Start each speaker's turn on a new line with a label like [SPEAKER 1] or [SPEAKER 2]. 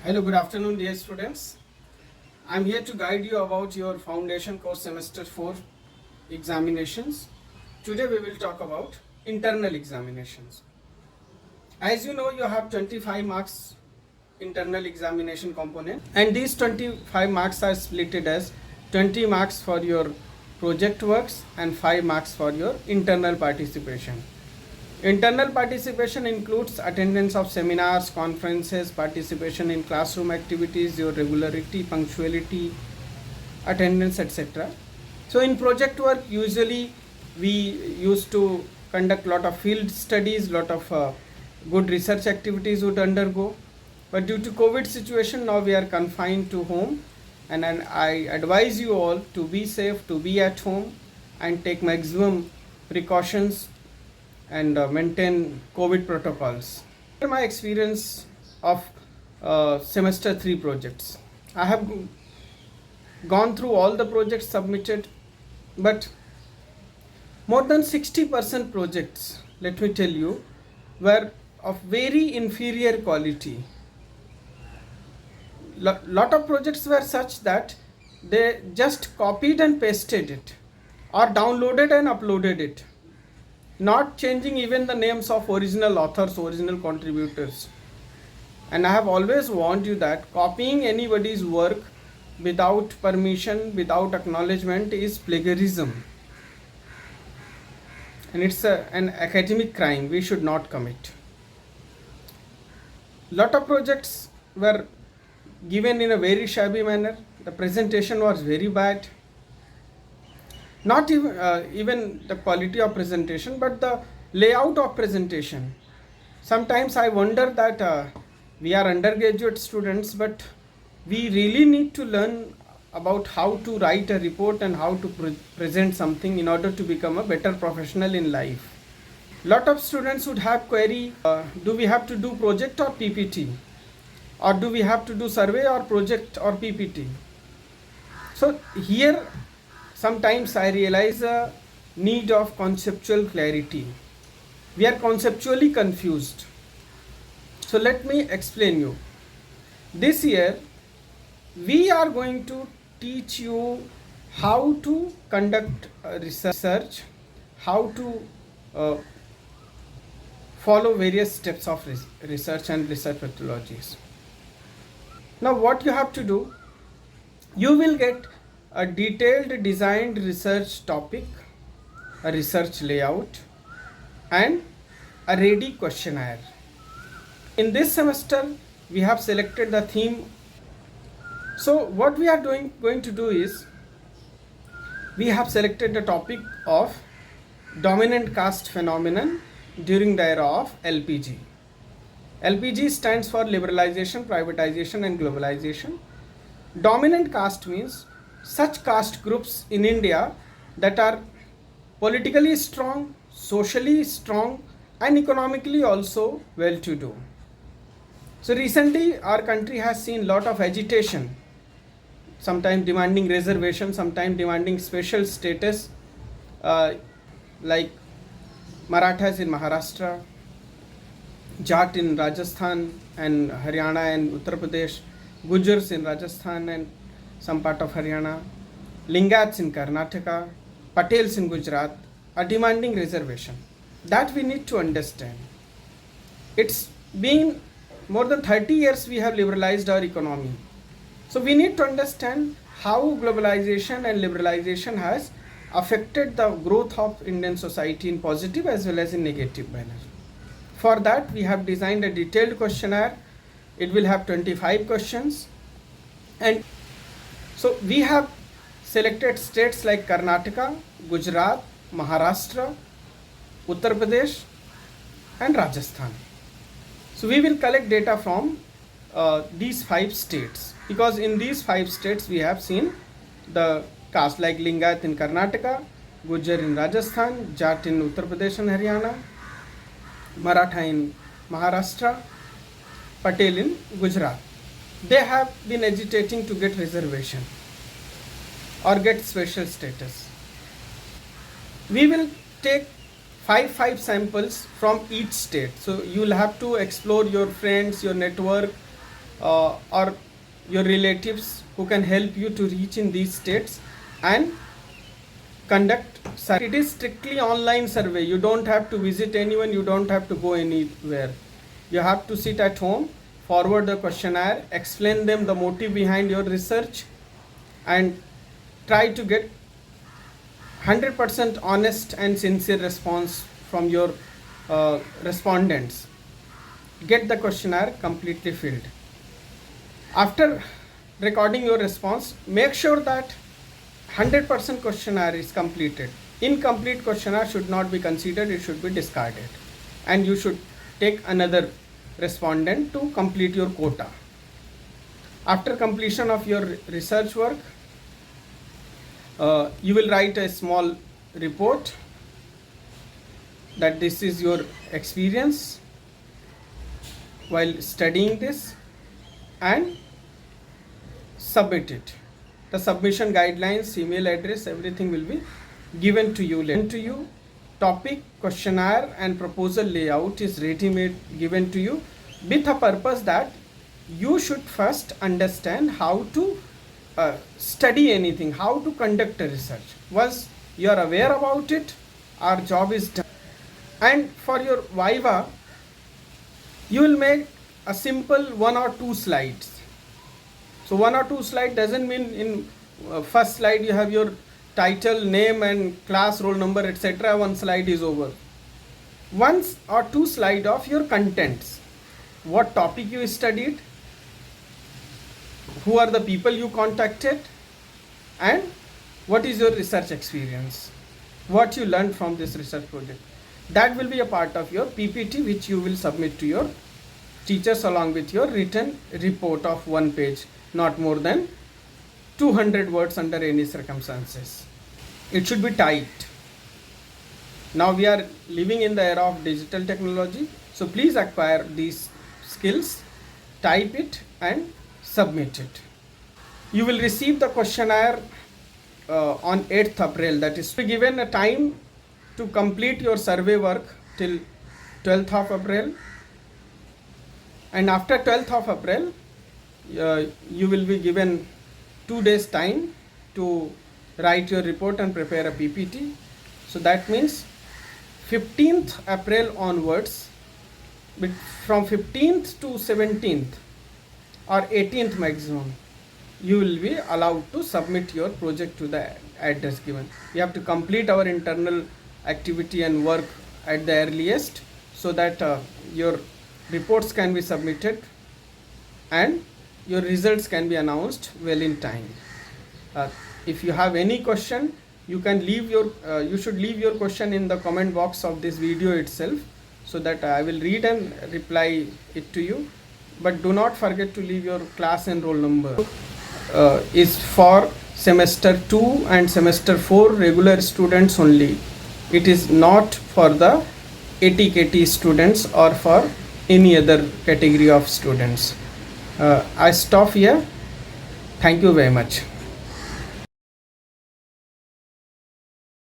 [SPEAKER 1] Hello, good afternoon, dear students. I'm here to guide you about your foundation course semester 4 examinations. Today we will talk about internal examinations. As you know, you have 25 marks internal examination component, and these 25 marks are split as 20 marks for your project works and 5 marks for your internal participation. Internal participation includes attendance of seminars, conferences, participation in classroom activities, your regularity, punctuality, attendance, etc. So in project work, usually we used to conduct lot of field studies, lot of good research activities would undergo. But due to COVID situation, now we are confined to home, and I advise you all to be safe, to be at home, and take maximum precautions and maintain COVID protocols. My experience of semester 3 projects. I have gone through all the projects submitted, but more than 60% projects, let me tell you, were of very inferior quality. Lot of projects were such that they just copied and pasted it or downloaded and uploaded it, not changing even the names of original authors, original contributors. And I have always warned you that copying anybody's work without permission, without acknowledgement is plagiarism. And it's an academic crime we should not commit. Lot of projects were given in a very shabby manner. The presentation was very bad. Not even the quality of presentation, but the layout of presentation. Sometimes I wonder that we are undergraduate students, but we really need to learn about how to write a report and how to present something in order to become a better professional in life. Lot of students would have query, do we have to do project or PPT? Or do we have to do survey or project or PPT? So here sometimes I realize a need of conceptual clarity. We are conceptually confused. So let me explain you. This year we are going to teach you how to conduct research, how to follow various steps of research and research methodologies. Now what you have to do, you will get a detailed designed research topic, a research layout, and a ready questionnaire. In this semester, we have selected the theme. So what we are going to do is, we have selected the topic of dominant caste phenomenon during the era of LPG. LPG stands for liberalization, privatization and globalization. Dominant caste means such caste groups in India that are politically strong, socially strong, and economically also well-to-do. So recently our country has seen lot of agitation, sometimes demanding reservation, sometimes demanding special status, like Marathas in Maharashtra, Jat in Rajasthan and Haryana and Uttar Pradesh, Gujars in Rajasthan and some part of Haryana, Lingats in Karnataka, Patels in Gujarat are demanding reservation. That we need to understand. It's been more than 30 years we have liberalized our economy. So we need to understand how globalization and liberalization has affected the growth of Indian society in positive as well as in negative manner. For that, we have designed a detailed questionnaire. It will have 25 questions. And so we have selected states like Karnataka, Gujarat, Maharashtra, Uttar Pradesh and Rajasthan. So we will collect data from these 5 states, because in these 5 states we have seen the caste like Lingat in Karnataka, Gujar in Rajasthan, Jat in Uttar Pradesh and Haryana, Maratha in Maharashtra, Patel in Gujarat. They have been agitating to get reservation or get special status. We will take 5 samples from each state. So you will have to explore your friends, your network, or your relatives who can help you to reach in these states and conduct survey. It is strictly online survey. You don't have to visit anyone, you don't have to go anywhere. You have to sit at home, forward the questionnaire, explain them the motive behind your research, and try to get 100% honest and sincere response from your respondents. Get the questionnaire completely filled. After recording your response, make sure that 100% questionnaire is completed. Incomplete questionnaire should not be considered, it should be discarded. And you should take another respondent to complete your quota. After completion of your research work, you will write a small report that this is your experience while studying this, and submit it. The submission guidelines, email address, everything will be given to you. Topic, questionnaire and proposal layout is ready-made given to you with a purpose that you should first understand how to study anything, how to conduct a research. Once you are aware about it, our job is done. And for your Viva, you will make a simple 1 or 2 slides. So 1 or 2 slide doesn't mean in first slide you have your title, name and class, roll number, etc. One slide is over. 1 or 2 slide of your contents. What topic you studied, who are the people you contacted, and what is your research experience, what you learned from this research project. That will be a part of your PPT, which you will submit to your teachers along with your written report of 1 page, not more than 200 words under any circumstances. It should be tight. Now we are living in the era of digital technology, so please acquire these skills, type it and submit it. You will receive the questionnaire on 8th April. That is, be given a time to complete your survey work till 12th of April. And after 12th of April, you will be given 2 days time to write your report and prepare a PPT. So that means 15th April onwards, from 15th to 17th or 18th maximum, you will be allowed to submit your project to the address given. You have to complete our internal activity and work at the earliest, so that your reports can be submitted and your results can be announced well in time. If you have any question, you can leave your you should leave your question in the comment box of this video itself, so that I will read and reply it to you. But do not forget to leave your class and roll number. Is for semester 2 and semester 4 regular students only. It is not for the ATKT students or for any other category of students. I stop here. Thank you very much.